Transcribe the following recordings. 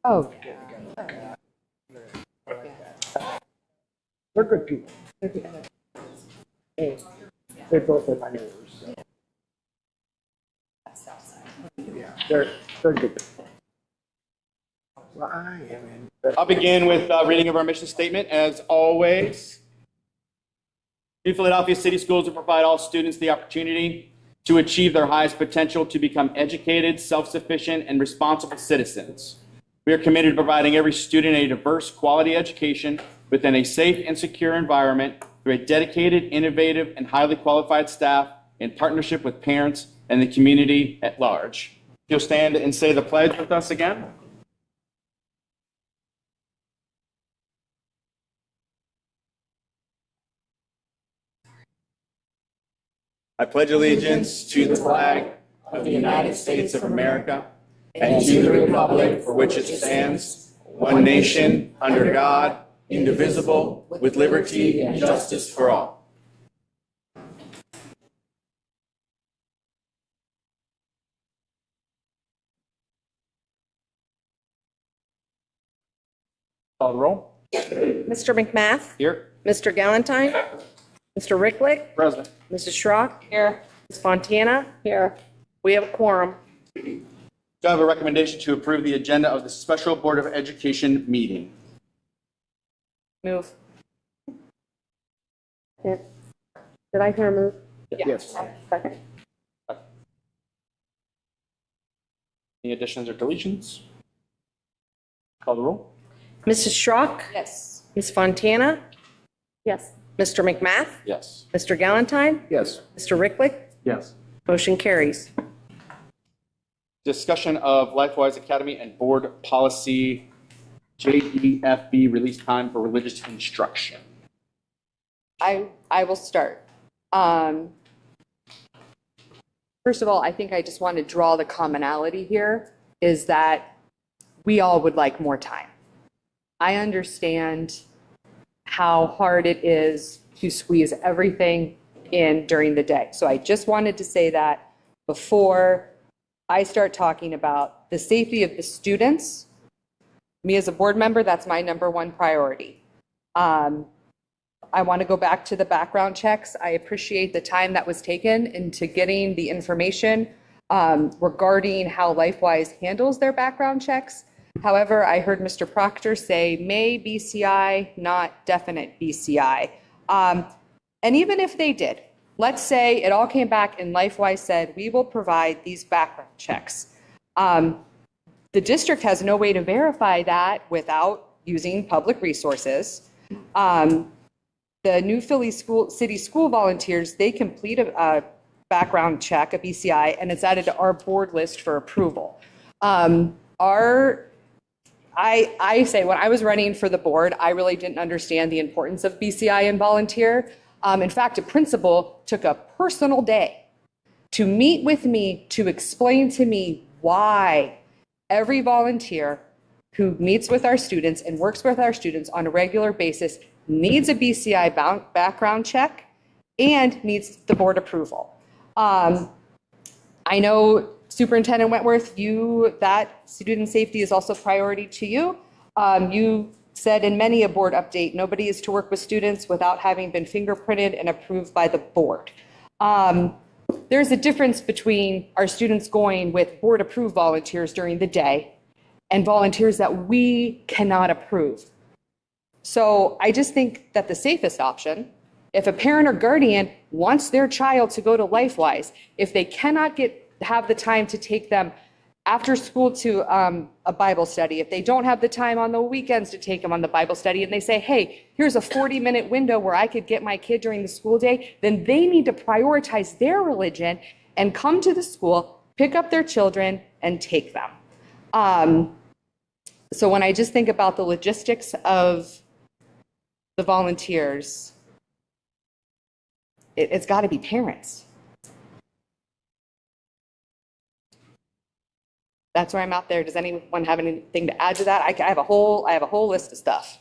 Oh, They're good people. Hey, they both are my neighbors. So. Yeah, they're good. Well, I am in. I'll begin with reading of our mission statement, as always. New Philadelphia City Schools will provide all students the opportunity to achieve their highest potential to become educated, self-sufficient, and responsible citizens. We are committed to providing every student a diverse, quality education within a safe and secure environment through a dedicated, innovative, and highly qualified staff in partnership with parents and the community at large. You'll stand and say the pledge with us again. I pledge allegiance to the flag of the United States of America and to the republic for which it stands, one nation, under God, indivisible, with liberty and justice for all. Call the roll. Mr. McMath, Here. Mr. Galantine, Mr. Ricklick, Present. Mrs. Schrock. Here. Ms. Fontana. Here. We have a quorum. Do I have a recommendation to approve the agenda of the Special Board of Education meeting? Move. Did I hear a move? Yes. Second. Any additions or deletions? Call the roll. Mrs. Schrock. Yes. Ms. Fontana. Yes. Mr. McMath, Yes. Mr. Galantine, Yes. Mr. Ricklick. Yes. Motion carries. Discussion of LifeWise Academy and board policy JDFB release time for religious instruction. I will start. First of all, I think I just want to draw the commonality here is that we all would like more time. I understand how hard it is to squeeze everything in during the day. So I just wanted to say that before I start talking about the safety of the students. Me as a board member, that's my number one priority. I want to go back to the background checks. I appreciate the time that was taken into getting the information regarding how LifeWise handles their background checks. However, I heard Mr. Proctor say may BCI, not definite BCI. And even if they did, let's say it all came back and LifeWise said, we will provide these background checks. The district has no way to verify that without using public resources. The new Philly City School volunteers, they complete a background check, a BCI, and it's added to our board list for approval. I say when I was running for the board, I really didn't understand the importance of BCI and volunteer. In fact, a principal took a personal day to meet with me to explain to me why every volunteer who meets with our students and works with our students on a regular basis needs a BCI background check and needs the board approval. I know Superintendent Wentworth, that student safety is also priority to you. You said in many a board update, nobody is to work with students without having been fingerprinted and approved by the board. There's a difference between our students going with board approved volunteers during the day and volunteers that we cannot approve. So I just think that the safest option, if a parent or guardian wants their child to go to LifeWise, if they cannot have the time to take them after school to a Bible study, if they don't have the time on the weekends to take them on the Bible study, and they say, hey, here's a 40-minute window where I could get my kid during the school day, then they need to prioritize their religion and come to the school, pick up their children, and take them. So when I just think about the logistics of the volunteers, it's got to be parents. That's where I'm out there. Does anyone have anything to add to that? I have a whole list of stuff.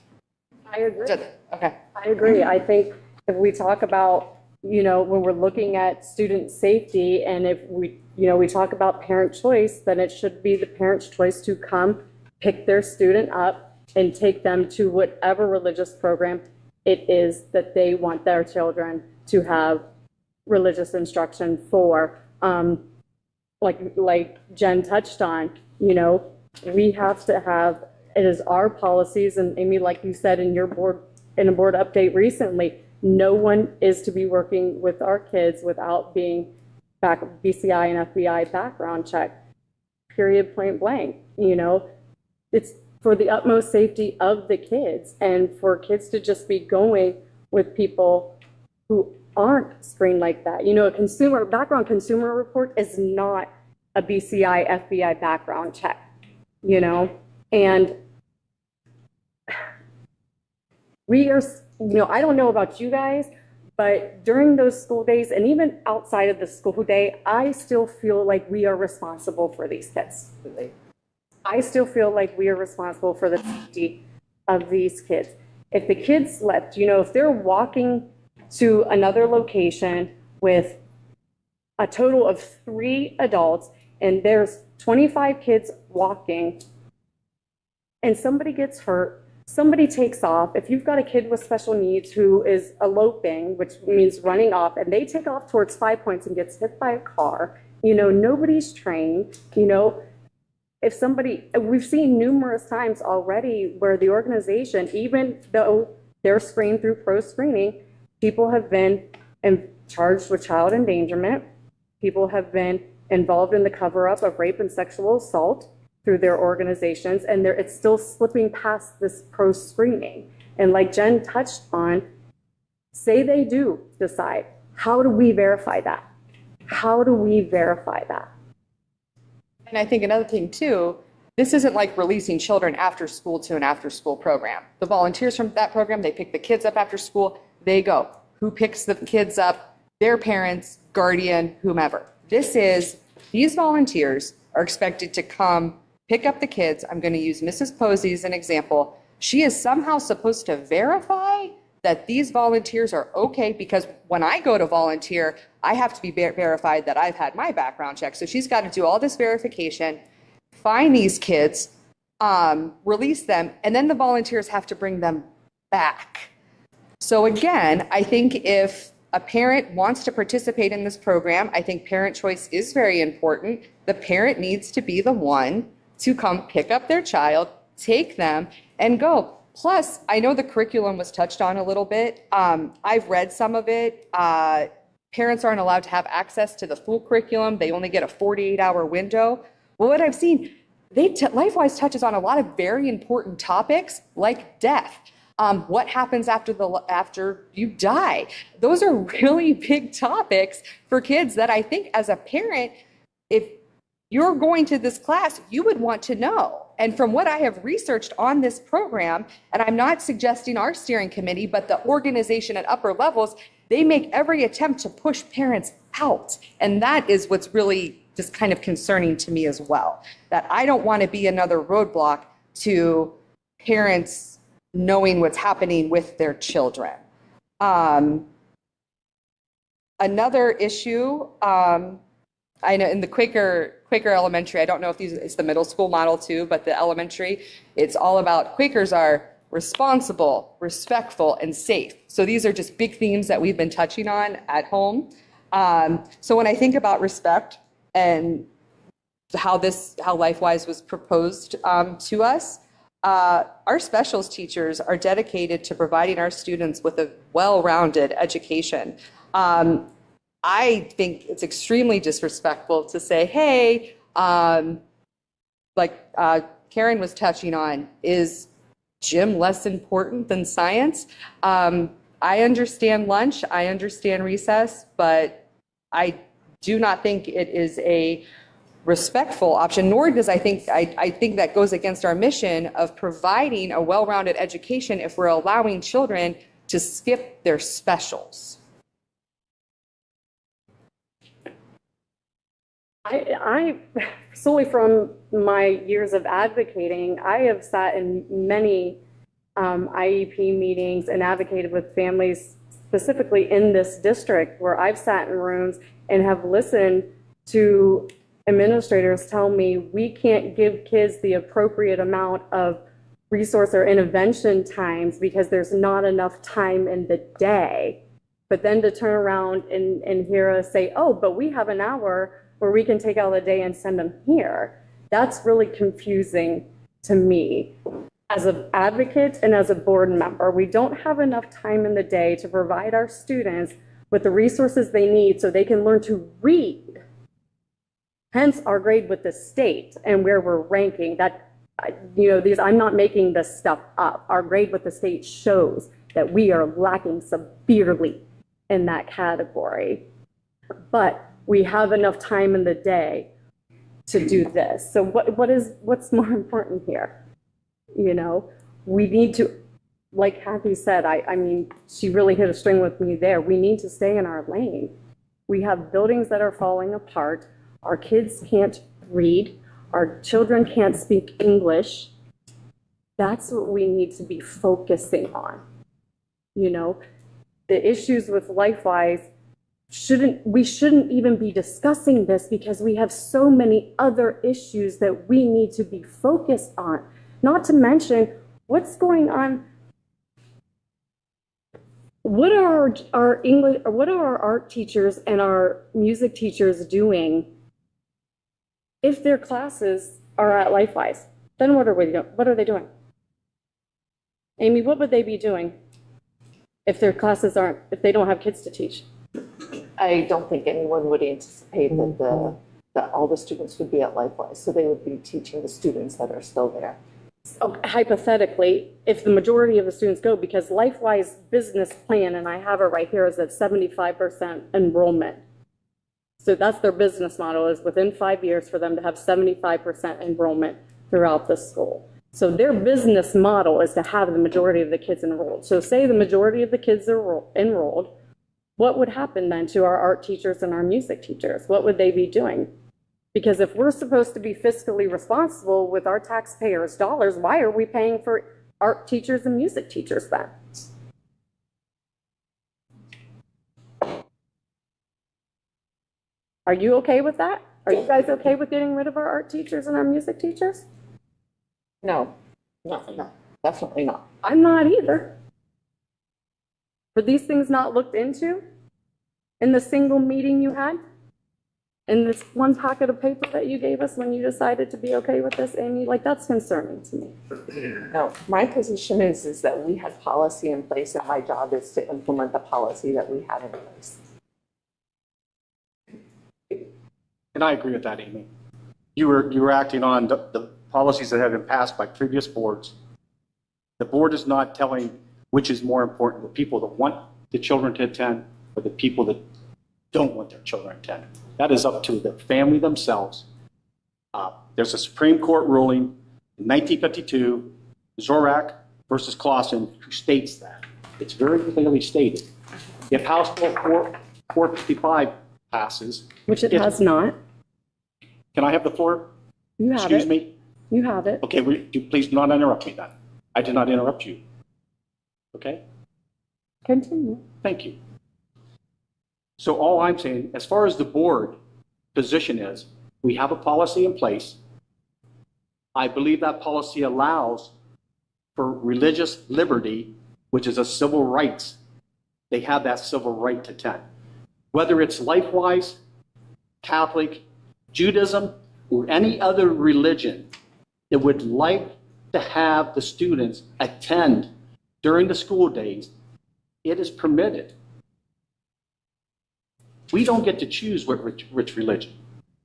I agree. Okay. I agree. I think if we talk about, when we're looking at student safety, and if we talk about parent choice, then it should be the parent's choice to come pick their student up and take them to whatever religious program it is that they want their children to have religious instruction for. Like Jen touched on, you know, we have to have, it is our policies, and Amy, like you said in your board, in a board update recently, no one is to be working with our kids without being BCI and FBI background check, period, point blank. You know, it's for the utmost safety of the kids, and for kids to just be going with people who aren't screened like that. You know, a background consumer report is not a BCI, FBI background check, you know, and we are, you know, I don't know about you guys, but during those school days and even outside of the school day, I still feel like we are responsible for these kids. I still feel like we are responsible for the safety of these kids. If the kids slept, you know, if they're walking to another location with a total of 3 adults and there's 25 kids walking and somebody gets hurt, somebody takes off. If you've got a kid with special needs who is eloping, which means running off, and they take off towards 5 Points and gets hit by a car, you know, nobody's trained, you know. If somebody, we've seen numerous times already where the organization, even though they're screened through pro screening, people have been charged with child endangerment. People have been involved in the cover-up of rape and sexual assault through their organizations, and it's still slipping past this pro screening. And like Jen touched on, say they do decide, how do we verify that? How do we verify that? And I think another thing too, this isn't like releasing children after school to an after school program. The volunteers from that program, they pick the kids up after school, they go. Who picks the kids up? Their parents, guardian, whomever. These volunteers are expected to come pick up the kids. I'm going to use Mrs. Posey as an example. She is somehow supposed to verify that these volunteers are okay, because when I go to volunteer, I have to be verified that I've had my background check. So she's got to do all this verification, find these kids, release them, and then the volunteers have to bring them back. So again, I think if a parent wants to participate in this program, I think parent choice is very important. The parent needs to be the one to come pick up their child, take them, and go. Plus, I know the curriculum was touched on a little bit. I've read some of it. Parents aren't allowed to have access to the full curriculum. They only get a 48-hour window. Well, what I've seen, LifeWise touches on a lot of very important topics like death. What happens after you die? Those are really big topics for kids that I think as a parent, if you're going to this class, you would want to know. And from what I have researched on this program, and I'm not suggesting our steering committee, but the organization at upper levels, they make every attempt to push parents out. And that is what's really just kind of concerning to me as well, that I don't want to be another roadblock to parents knowing what's happening with their children. Another issue, I know in the Quaker Elementary, I don't know if it's the middle school model too, but the elementary, it's all about Quakers are responsible, respectful, and safe. So these are just big themes that we've been touching on at home. So when I think about respect and how LifeWise was proposed to us, our specials teachers are dedicated to providing our students with a well-rounded education. I think it's extremely disrespectful to say, hey, like Karen was touching on, is gym less important than science? I understand lunch, I understand recess, but I do not think it is a respectful option, nor does I think that goes against our mission of providing a well-rounded education if we're allowing children to skip their specials. I solely from my years of advocating, I have sat in many IEP meetings and advocated with families specifically in this district where I've sat in rooms and have listened to administrators tell me we can't give kids the appropriate amount of resource or intervention times because there's not enough time in the day. But then to turn around and hear us say, oh, but we have an hour where we can take out the day and send them here. That's really confusing to me. As an advocate and as a board member, we don't have enough time in the day to provide our students with the resources they need so they can learn to read. Hence our grade with the state and where we're ranking. That, I'm not making this stuff up. Our grade with the state shows that we are lacking severely in that category. But we have enough time in the day to do this. So what's more important here? We need to, like Kathy said, I mean, she really hit a string with me there. We need to stay in our lane. We have buildings that are falling apart. Our kids can't read. Our children can't speak English. That's what we need to be focusing on. The issues with LifeWise, we shouldn't even be discussing this because we have so many other issues that we need to be focused on. Not to mention what's going on. What are our English, or what are our art teachers and our music teachers doing if their classes are at LifeWise? Then what are they doing? Amy, what would they be doing if their classes if they don't have kids to teach? I don't think anyone would anticipate that all the students would be at LifeWise, so they would be teaching the students that are still there. Oh, hypothetically, if the majority of the students go, because LifeWise business plan, and I have it right here, is at 75% enrollment. So that's their business model, is within 5 years for them to have 75% enrollment throughout the school. So their business model is to have the majority of the kids enrolled. So say the majority of the kids are enrolled, what would happen then to our art teachers and our music teachers? What would they be doing? Because if we're supposed to be fiscally responsible with our taxpayers' dollars, why are we paying for art teachers and music teachers then? Are you okay with that? Are you guys okay with getting rid of our art teachers and our music teachers? No, definitely not. I'm not either. Were these things not looked into in the single meeting you had? In this one packet of paper that you gave us when you decided to be okay with this, Amy? Like, that's concerning to me. No, my position is that we had policy in place, and my job is to implement the policy that we have in place. And I agree with that, Amy. You were acting on the policies that have been passed by previous boards. The board is not telling which is more important, the people that want the children to attend or the people that don't want their children to attend. That is up to the family themselves. There's a Supreme Court ruling in 1952, Zorak versus Clausen, who states that. It's very clearly stated. If House Bill 455 passes, Which it has not. can I have the floor? You have Excuse it. me? You have it. Okay, please do not interrupt me then. I did not interrupt you. Okay? Continue. Thank you. So all I'm saying, as far as the board position is, we have a policy in place. I believe that policy allows for religious liberty, which is a civil rights. They have that civil right to attend. Whether it's LifeWise, Catholic, Judaism, or any other religion that would like to have the students attend during the school days, it is permitted. We don't get to choose which religion.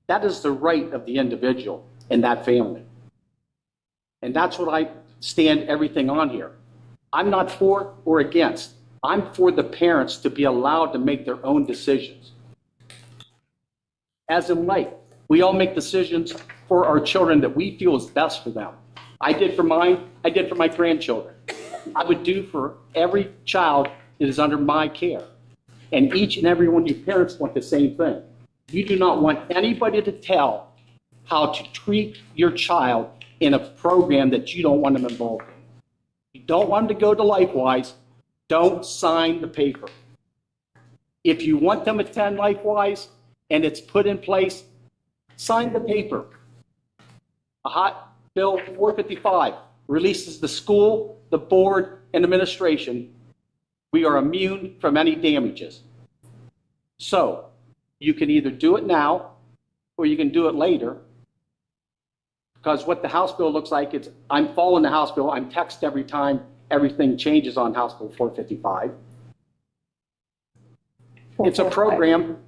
That is the right of the individual and that family. And that's what I stand everything on here. I'm not for or against. I'm for the parents to be allowed to make their own decisions. As in life, we all make decisions for our children that we feel is best for them. I did for mine, I did for my grandchildren. I would do for every child that is under my care. And each and every one of you parents want the same thing. You do not want anybody to tell how to treat your child in a program that you don't want them involved in. If you don't want them to go to LifeWise, don't sign the paper. If you want them to attend LifeWise and it's put in place, Sign the paper. A hot bill 455 releases the school, the board, and administration. We are immune from any damages. So you can either do it now or you can do it later. Because what the House bill looks like, I'm following the House bill. I'm text every time everything changes on House Bill 455. It's a program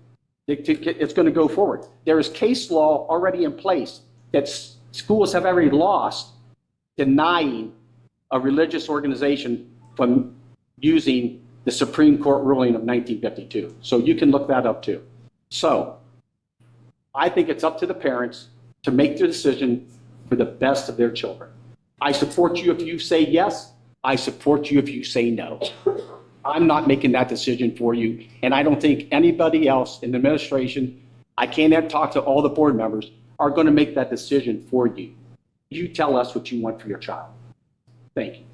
that it's going to go forward. There is case law already in place that schools have already lost denying a religious organization from using the Supreme Court ruling of 1952. So you can look that up too. So I think it's up to the parents to make the decision for the best of their children. I support you if you say yes. I support you if you say no. I'm not making that decision for you, and I don't think anybody else in the administration, I can't talk to all the board members, are going to make that decision for you. You tell us what you want for your child. Thank you.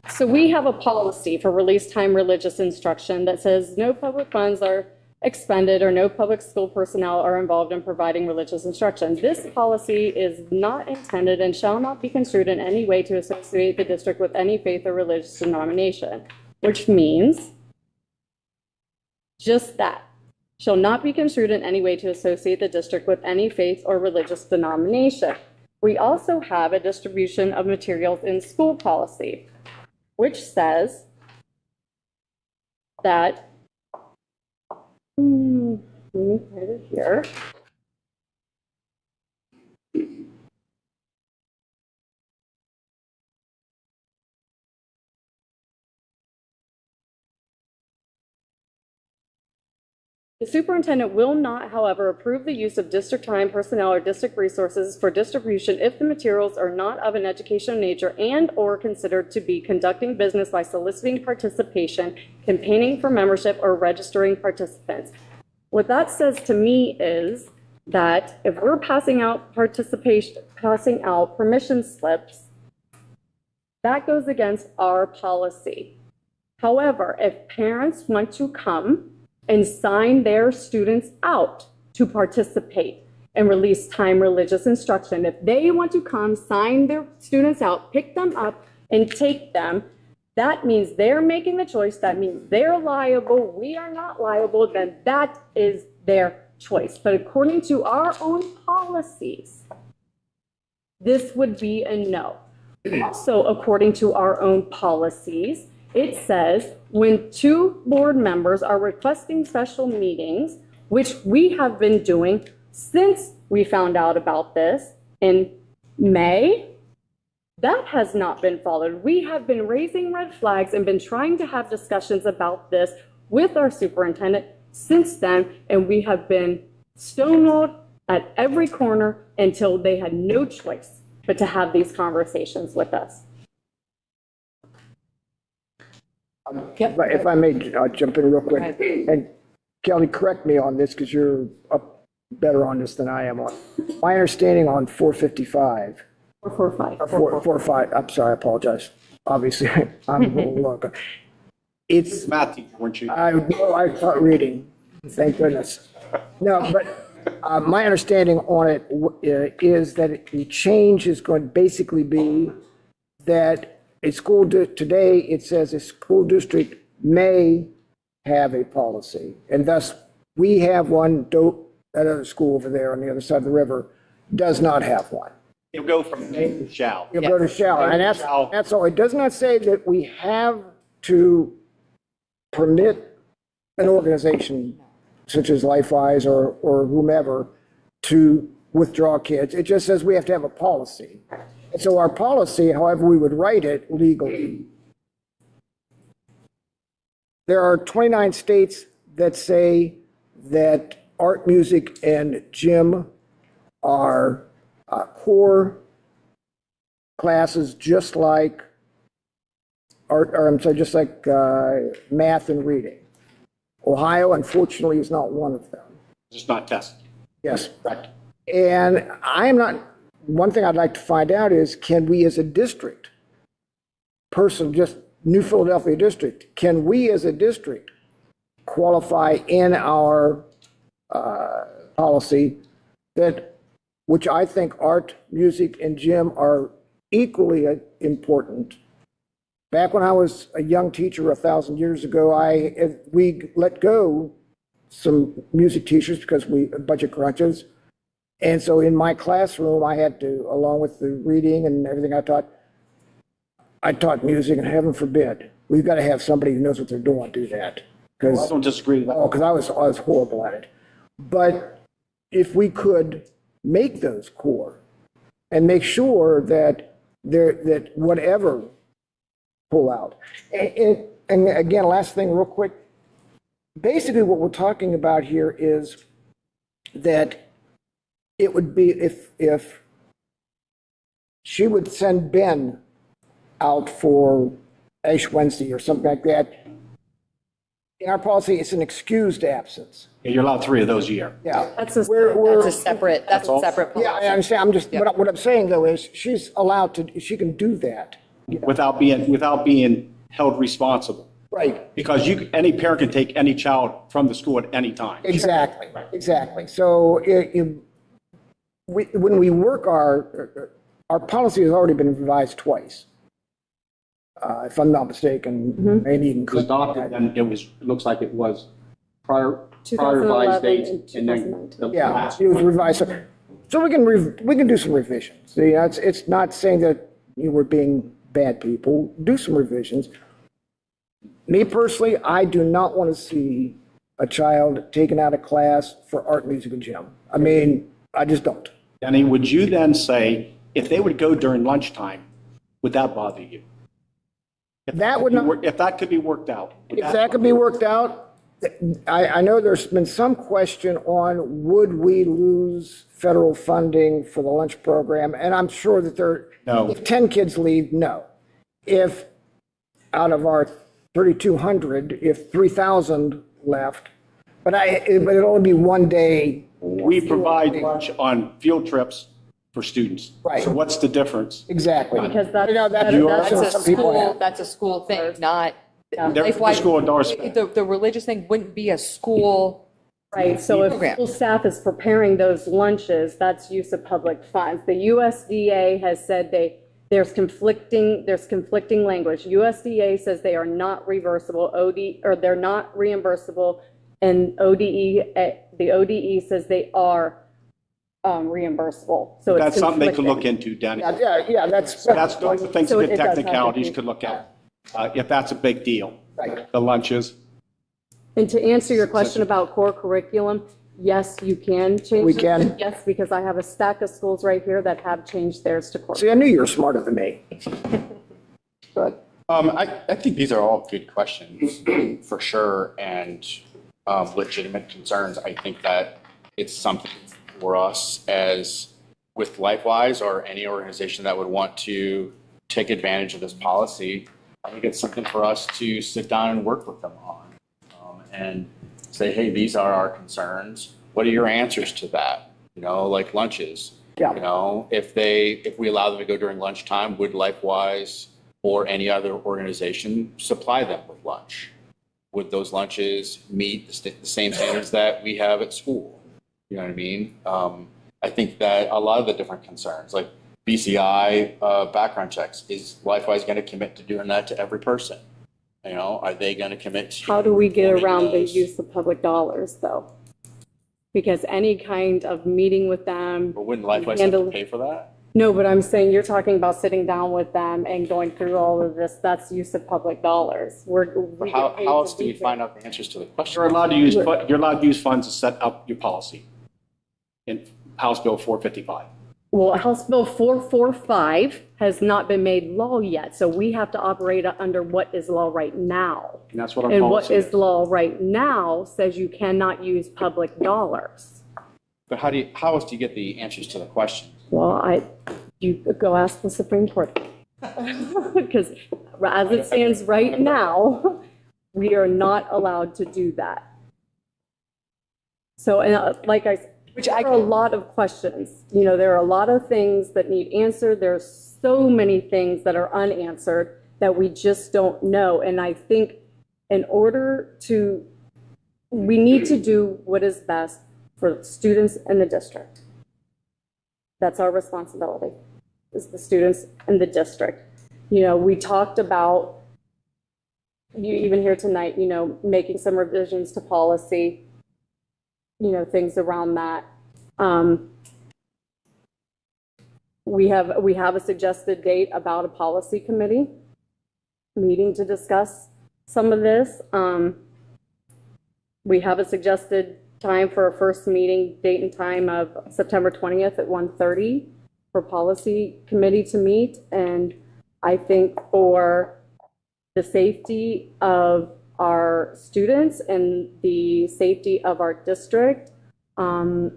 So we have a policy for release time religious instruction that says no public funds are expended or no public school personnel are involved in providing religious instruction. This policy is not intended and shall not be construed in any way to associate the district with any faith or religious denomination, which means just that. Shall not be construed in any way to associate the district with any faith or religious denomination. We also have a distribution of materials in school policy, which says that, let me write it here. The superintendent will not, however, approve the use of district time, personnel, or district resources for distribution if the materials are not of an educational nature and/or considered to be conducting business by soliciting participation, campaigning for membership, or registering participants. What that says to me is that if we're passing out permission slips, that goes against our policy. However, if parents want to come and sign their students out to participate in release time religious instruction, if they want to come, sign their students out, pick them up, and take them, that means they're making the choice. That means they're liable. We are not liable. Then that is their choice. But according to our own policies, this would be a no. Also, according to our own policies, it says when two board members are requesting special meetings, which we have been doing since we found out about this in May, that has not been followed. We have been raising red flags and been trying to have discussions about this with our superintendent since then, and we have been stonewalled at every corner until they had no choice but to have these conversations with us. If I may jump in real quick, and Kelly, correct me on this because you're up better on this than I am on. My understanding on 455. 445. I'm sorry, I apologize. Obviously, I'm a little low. It's Math teacher, weren't you? I taught reading. Thank goodness. No, but my understanding on it is that the change is going to basically be that a school today, it says a school district may have a policy, and thus we have one. That other school over there on the other side of the river does not have one. It'll go from may to shall. You'll go to shall, and that's all. It does not say that we have to permit an organization such as LifeWise or whomever to withdraw kids. It just says we have to have a policy. And so our policy, however we would write it legally, there are 29 states that say that art, music, and gym are core classes just like art, or I'm sorry, just like math and reading. Ohio, unfortunately, is not one of them. Just not tested. Yes. Correct. And I am not, one thing I'd like to find out is, can we as a district, just New Philadelphia district, can we as a district qualify in our policy that which I think art, music, and gym are equally important. Back when I was a young teacher 1,000 years ago, we let go some music teachers because we budget crunches. And so in my classroom, I had to, along with the reading and everything I taught music, and heaven forbid, we've got to have somebody who knows what they're doing do that. I don't disagree with that. Because I was horrible at it. But if we could make those core and make sure that that whatever pull out. And again, last thing real quick, basically what we're talking about here is that it would be if she would send Ben out for Ash Wednesday or something like that. In our policy, it's an excused absence. Yeah, you're allowed 3 of those a year. Yeah. That's a separate policy. Yeah, I understand. I'm just, what I'm saying though is she's allowed to, she can do that. Without being held responsible. Right. Because any parent can take any child from the school at any time. Exactly, exactly. So when we work our policy has already been revised twice. If I'm not mistaken, maybe even. It was adopted, and it looks like it was prior 2011 revised dates. and And then 2019. Yeah, it was revised. So we can do some revisions. You know, it's not saying that you were being bad people. Do some revisions. Me personally, I do not want to see a child taken out of class for art, music, and gym. I mean, I just don't. Danny, would you then say, if they would go during lunchtime, would that bother you? If that could be worked out. If that could be worked out, I know there's been some question on would we lose federal funding for the lunch program, and I'm sure that No. if 10 kids leave, no. If out of our 3,200, if 3,000 left, but it'll only be one day. We provide lunch on field trips for students. Right. So what's the difference? Exactly. Because that's, You know, that's That's what a some people school, have. that's a school thing, not, The LifeWise, school endorsement. the religious thing wouldn't be a school. right, so if Program. school staff is preparing those lunches, that's use of public funds. The USDA has said there's conflicting language. USDA says they are not reversible, or they're not reimbursable, and the ODE says they are reimbursable. So it's That's something they could look conflicting. into, Danny. Yeah, that's. That's those are things So that it does have to technicalities be- could look at, if that's a big deal. Right. The lunches. And to answer your question about core curriculum, yes, you can change. We it. can? Yes, because I have a stack of schools right here that have changed theirs to core. See, I knew you were smarter than me. Good. I think these are all good questions for sure, and legitimate concerns. I think that it's something for us as with LifeWise or any organization that would want to take advantage of this policy. I think it's something for us to sit down and work with them on and say, hey, these are our concerns. What are your answers to that? You know, like lunches. Yeah. You know, if we allow them to go during lunchtime, would LifeWise or any other organization supply them with lunch? Would those lunches meet the same standards that we have at school? You know what I mean? I think that a lot of the different concerns, like BCI background checks, is LifeWise going to commit to doing that to every person? You know, are they going to commit to? How do we get performing around the those? use of public dollars, though? Because any kind of meeting with them. But wouldn't LifeWise have handle- to pay for that? No, but I'm saying you're talking about sitting down with them and going through all of this. That's use of public dollars. We But get how paid else to do be we there. find out the answers to the question? You're allowed to use funds to set up your policy in House Bill 455. Well, House Bill 445 has not been made law yet, so we have to operate under what is law right now. And that's what our And what policy is is. law right now says you cannot use public dollars. But how else do you get the answers to the questions? Well, you go ask the Supreme Court. Because as it stands right now, we are not allowed to do that. So, and like I said, there are a lot of questions. You know, there are a lot of things that need answered. There's so many things that are unanswered that we just don't know. And I think we need to do what is best for students in the district. That's our responsibility, is the students and the district. We talked about, you even here tonight, making some revisions to policy, things around that. We have a suggested date about a policy committee meeting to discuss some of this. We have a suggested time for a first meeting date and time of September 20th at 1:30 for policy committee to meet. And I think for the safety of our students and the safety of our district, I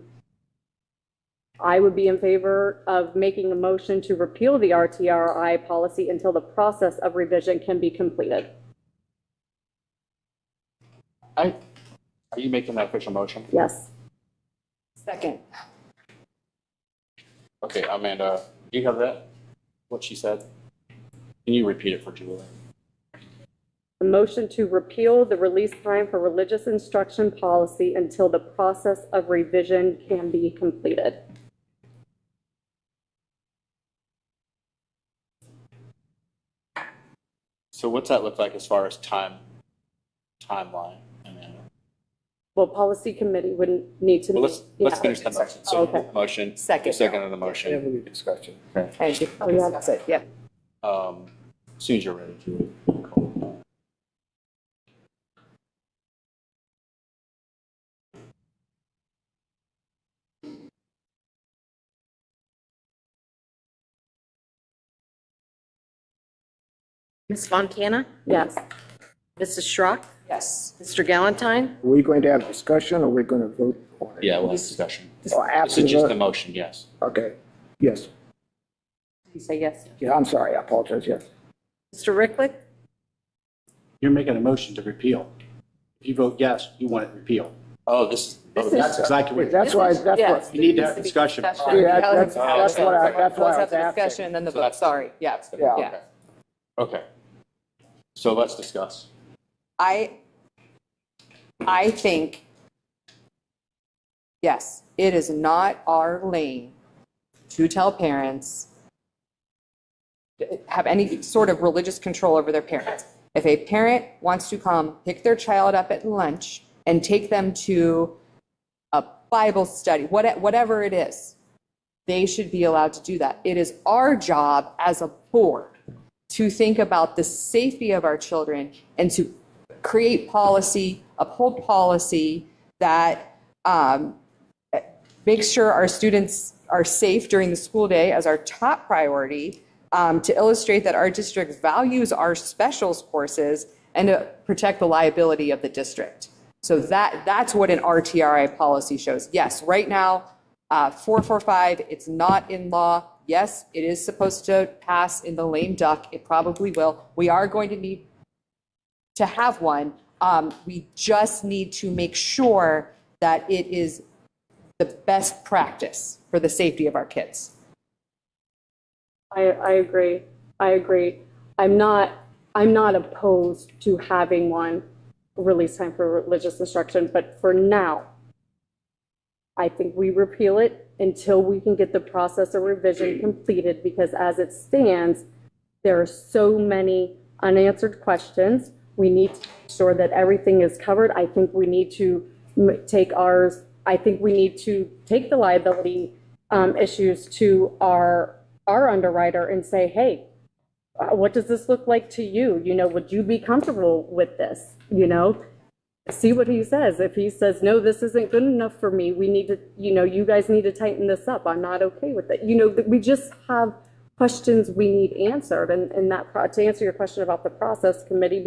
would be in favor of making a motion to repeal the RTRI policy until the process of revision can be completed. Are you making that official motion? Yes. Second. Okay, Amanda, do you have that? What she said? Can you repeat it for Julie? A motion to repeal the release time for religious instruction policy until the process of revision can be completed. So what's that look like as far as timeline, Amanda? Well, policy committee wouldn't need to. Well, let's yeah. finish the motion. So Okay. motion. Second. Second of the motion. Have a discussion. Thank you. Oh, yeah. That's it. Yeah. As soon as you're ready, Julie. Ms. Fontana? Yes. Mrs. Schrock? Yes. Mr. Galantine? Are we going to have discussion or are we going to vote on it? Yeah, we'll have discussion. Oh, This after is just the the vote? motion, yes. Okay, yes. You say yes. Yeah, I'm sorry, I apologize, yes. Mr. Ricklick? You're making a motion to repeal. If you vote yes, you want it repealed. Oh, this is. That's exactly what, That's why, that's Yes. what, you need to have discussion. yeah, that's what I Let's was have the asking. discussion and then the So vote. that's- Sorry. Yeah. Yeah. Yeah. Okay. So let's discuss. I think, yes, it is not our lane to tell parents, have any sort of religious control over their parents. If a parent wants to come pick their child up at lunch and take them to a Bible study, whatever it is, they should be allowed to do that. It is our job as a board to think about the safety of our children and to create policy, uphold policy that makes sure our students are safe during the school day as our top priority, to illustrate that our district values our specials courses and to protect the liability of the district. So that's what an RTRI policy shows. Yes, right now, 445, it's not in law. Yes, it is supposed to pass in the lame duck. It probably will. We are going to need to have one. We just need to make sure that it is the best practice for the safety of our kids. I agree. I agree. I'm not opposed to having one release time for religious instruction, but for now, I think we repeal it until we can get the process of revision completed, because as it stands, there are so many unanswered questions. We need to make sure that everything is covered. I think we need to take the liability issues to our underwriter and say, hey, what does this look like to you? Would you be comfortable with this? See what he says. If he says, no, this isn't good enough for me, we need to, you guys need to tighten this up. I'm not okay with it. We just have questions we need answered. And that, to answer your question about the process committee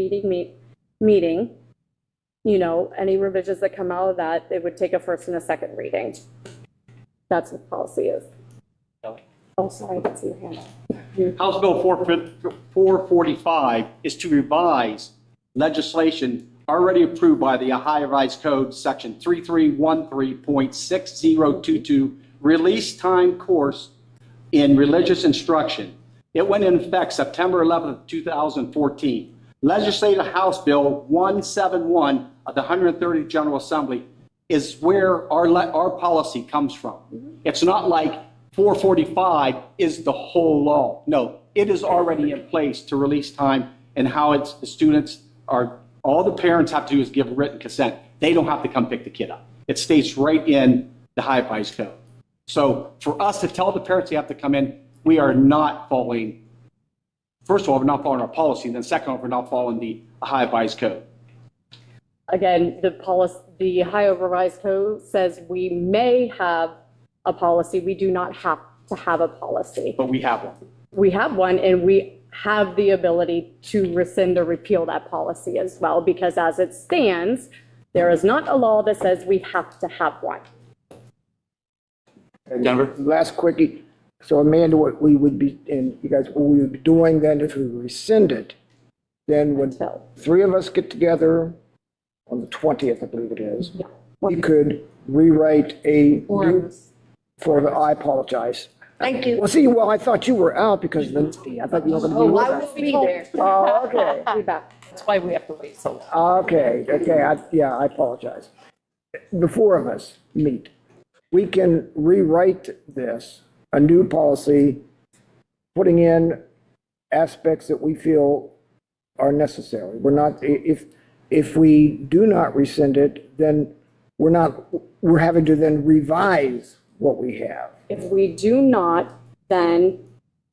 meeting, any revisions that come out of that, it would take a first and a second reading. That's what policy is. Oh, sorry, I didn't see your hand. House Bill 445 is to revise legislation already approved by the Ohio Revised Code, Section 3313.6022, release time course in religious instruction. It went in effect September 11th, 2014. Legislative House Bill 171 of the 130th General Assembly is where our policy comes from. It's not like 445 is the whole law. No, it is already in place to release time and how it's, the students are, all the parents have to do is give written consent. They don't have to come pick the kid up. It states right in the LifeWise code. So for us to tell the parents they have to come in, we are not following, first of all, we're not following our policy, and then second of all, we're not following the LifeWise code. Again, the policy, the Ohio Revised Code says we may have a policy. We do not have to have a policy. But we have one. We have one, and we have the ability to rescind or repeal that policy as well, because as it stands, there is not a law that says we have to have one. And Denver? last quickie. So Amanda, what we would be, and you guys, what we would be doing then if we rescind it, then when So, three of us get together on the 20th, I believe it is, we could rewrite a new, for the, I apologize. Thank you. Well, see, well, I thought you were out because then, I thought you were going to be with I us. will be there. Oh, okay. be back. That's why we have to wait so long. Okay, yeah, I apologize. The four of us meet. We can rewrite this, a new policy, putting in aspects that we feel are necessary. We're not, if we do not rescind it, then we're having to then revise what we have. If we do not, then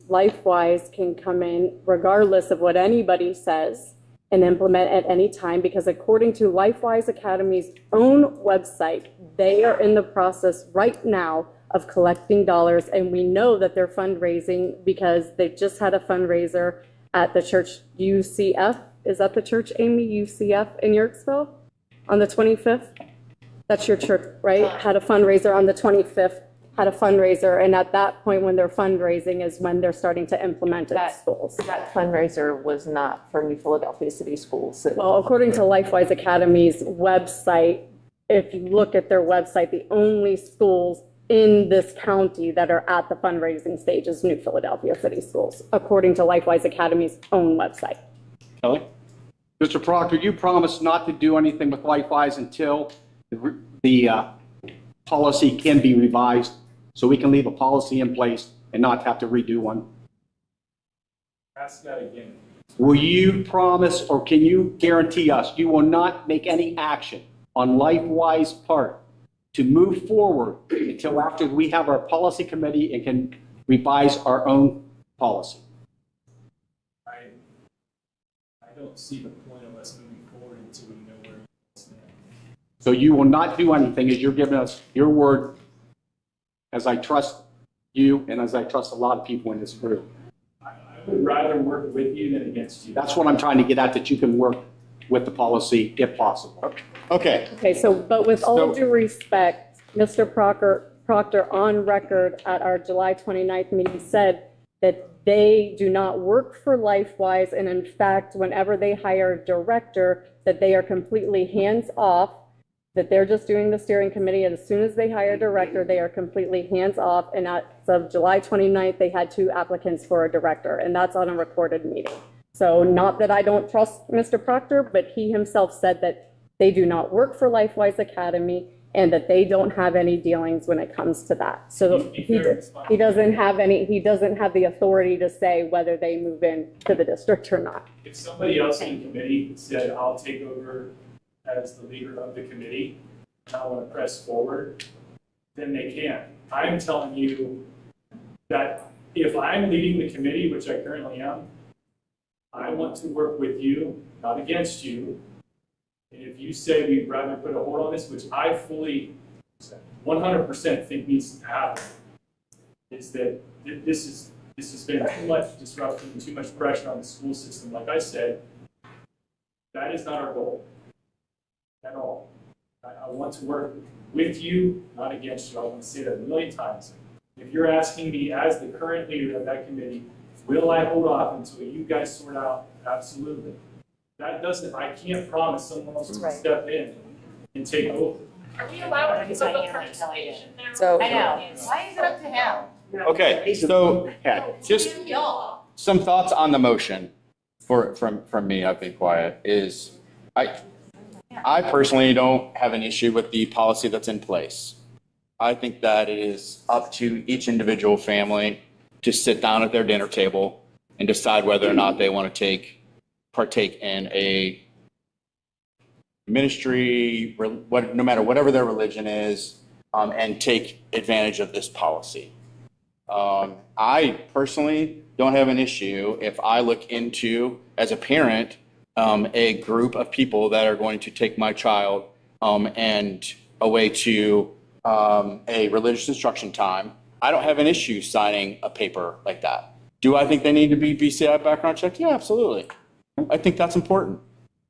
LifeWise can come in regardless of what anybody says and implement at any time, because according to LifeWise Academy's own website, they are in the process right now of collecting dollars, and we know that they're fundraising because they just had a fundraiser at the church UCF. Is that the church, Amy, UCF in Yorksville on the 25th? That's your church, right? Had a fundraiser on the 25th, had a fundraiser, and at that point when they're fundraising is when they're starting to implement it in schools. That fundraiser was not for New Philadelphia City Schools. Well, according to LifeWise Academy's website, if you look at their website, the only schools in this county that are at the fundraising stage is New Philadelphia City Schools, according to LifeWise Academy's own website. Kelly? Mr. Proctor, you promised not to do anything with LifeWise until the policy can be revised, so we can leave a policy in place and not have to redo one. Ask that again. Will you promise, or can you guarantee us, you will not make any action on LifeWise part to move forward until after we have our policy committee and can revise our own policy? I don't see the point of us moving forward until we know where we stand. So you will not do anything as you're giving us your word, as I trust you and as I trust a lot of people in this group. I would rather work with you than against you. That's what I'm trying to get at, that you can work with the policy if possible. Okay. Okay, so, but with all So- due respect, Mr. Proctor on record at our July 29th meeting said that they do not work for LifeWise, and in fact, whenever they hire a director, that they are completely hands-off, that they're just doing the steering committee, and as soon as they hire a director, they are completely hands-off, and as of July 29th, they had 2 applicants for a director, and that's on a recorded meeting. So not that I don't trust Mr. Proctor, but he himself said that they do not work for LifeWise Academy and that they don't have any dealings when it comes to that. So he doesn't have the authority to say whether they move in to the district or not. If somebody else in the committee said, I'll take over as the leader of the committee, and I want to press forward, then they can. I'm telling you that if I'm leading the committee, which I currently am, I want to work with you, not against you. And if you say we'd rather put a hold on this, which I fully 100% think needs to happen, is that this has been too much disruption and too much pressure on the school system. Like I said, that is not our goal at all. I want to work with you, not against you. I want to say that a million times. If you're asking me as the current leader of that committee, will I hold off until you guys sort out? Absolutely. That doesn't, I can't promise someone else to step in and take over. Are we allowed to put the participation there? So- I know. Why is it up to him? Okay, so just some thoughts on the motion from me, I've been quiet, is I personally don't have an issue with the policy that's in place. I think that it is up to each individual family to sit down at their dinner table and decide whether or not they want to partake in a ministry, no matter whatever their religion is, and take advantage of this policy. I personally don't have an issue if I look into, as a parent, a group of people that are going to take my child and away to a religious instruction time. I don't have an issue signing a paper like that. Do I think they need to be BCI background checked? Yeah, absolutely. I think that's important.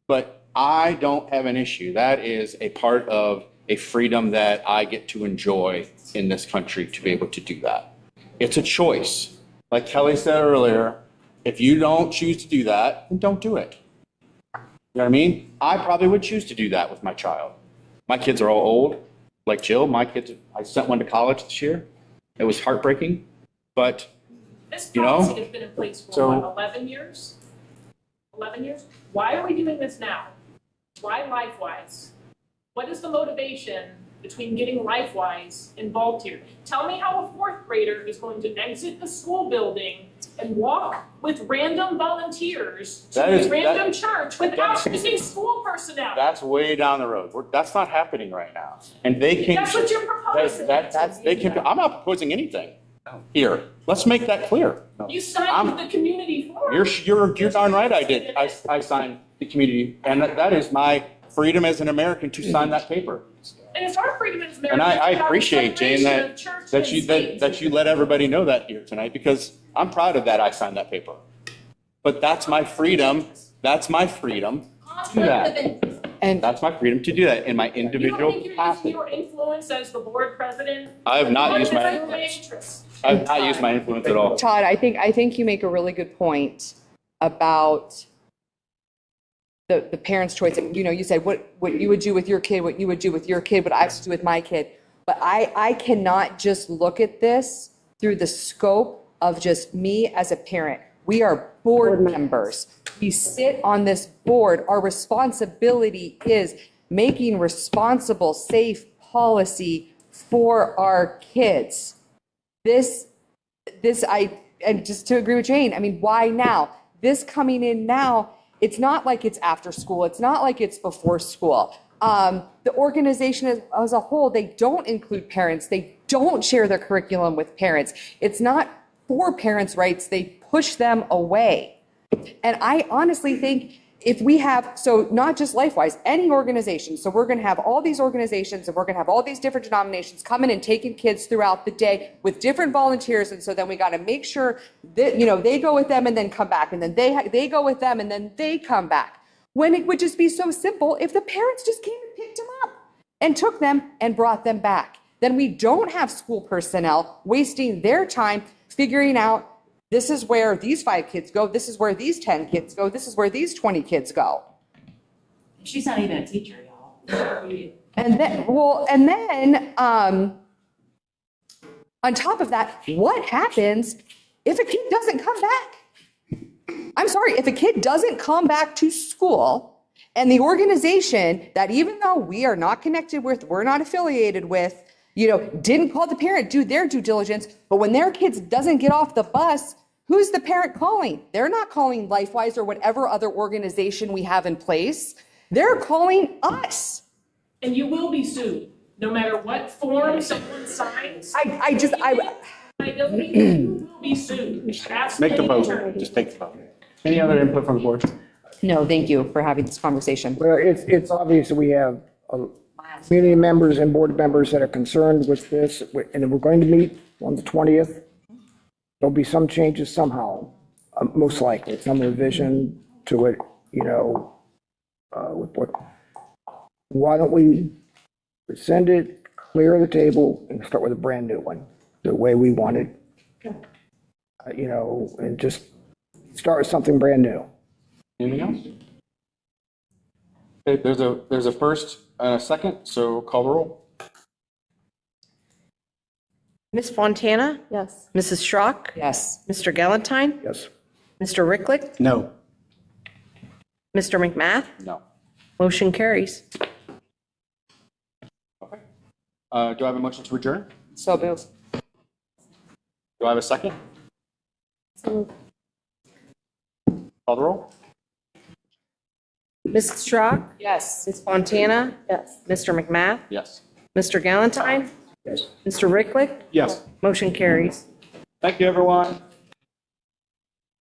But I don't have an issue. That is a part of a freedom that I get to enjoy in this country, to be able to do that. It's a choice. Like Kelly said earlier, if you don't choose to do that, then don't do it. You know what I mean? I probably would choose to do that with my child. My kids are all old. Like Jill, my kids, I sent one to college this year. It was heartbreaking, but This you know, policy has been in place for so- what, 11 years? 11 years? Why are we doing this now? Why LifeWise? What is the motivation between getting LifeWise involved here? Tell me how a fourth grader is going to exit the school building and walk with random volunteers to a random church without using school personnel. that's way down the road. That's not happening right now. And they can. That's what you're proposing. I'm not proposing anything here. Let's make that clear. You signed the community form. You're darn right I did. I signed the community, and that is my freedom as an American to sign that paper. And it's our freedom as And Americans. I to have appreciate, a Jane, separation of church and state. that you let everybody know that here tonight, because I'm proud of that I signed that paper. But that's my freedom. That's my freedom to do that. And That's my freedom to do that in my You don't individual think you're using capacity. your influence as the board president? I have not used my influence. I've not used my influence at all. Todd, I think you make a really good point about the parents' choice. You know, you said what you would do with your kid, what you would do with your kid, what I would do with my kid. But I cannot just look at this through the scope of just me as a parent. We are board members. We sit on this board. Our responsibility is making responsible, safe policy for our kids. And just to agree with Jane, I mean, why now? This coming in now, it's not like it's after school. It's not like it's before school. The organization as a whole, they don't include parents. They don't share their curriculum with parents. It's not for parents' rights. They push them away. And I honestly think if we have, so not just LifeWise, any organization, so we're going to have all these organizations and we're going to have all these different denominations coming and taking kids throughout the day with different volunteers. And so then we got to make sure that, you know, they go with them and then come back, and then they go with them and then they come back. When it would just be so simple if the parents just came and picked them up and took them and brought them back. Then we don't have school personnel wasting their time figuring out this is where these 5 kids go, this is where these 10 kids go, this is where these 20 kids go. She's not even a teacher, y'all. And then, on top of that, what happens if a kid doesn't come back? I'm sorry, if a kid doesn't come back to school and the organization that, even though we are not connected with, we're not affiliated with, you know, didn't call the parent, do their due diligence, but when their kids doesn't get off the bus, who's the parent calling? They're not calling LifeWise or whatever other organization we have in place. They're calling us. And you will be sued, no matter what form someone signs. I You will be sued. Ask Make the any vote. attorney. Just take the vote. Any other input from the board? No, thank you for having this conversation. Well, it's obvious that we have community members and board members that are concerned with this, and we're going to meet on the 20th. There'll be some changes somehow, most likely, some revision to it, you know. Why don't we rescind it, clear the table, and start with a brand new one, the way we want it, you know, and just start with something brand new. Anything else? Okay, there's a first and a second, so call the roll. Ms. Fontana? Yes. Mrs. Schrock? Yes. Mr. Galantine? Yes. Mr. Ricklick? No. Mr. McMath? No. Motion carries. Okay. Do I have a motion to adjourn? So move. Do I have a second? Call the roll. Mrs. Schrock? Yes. Ms. Fontana? Yes. Mr. McMath? Yes. Mr. Galantine? Yes. Mr. Ricklick? Yes. Motion carries. Thank you, everyone.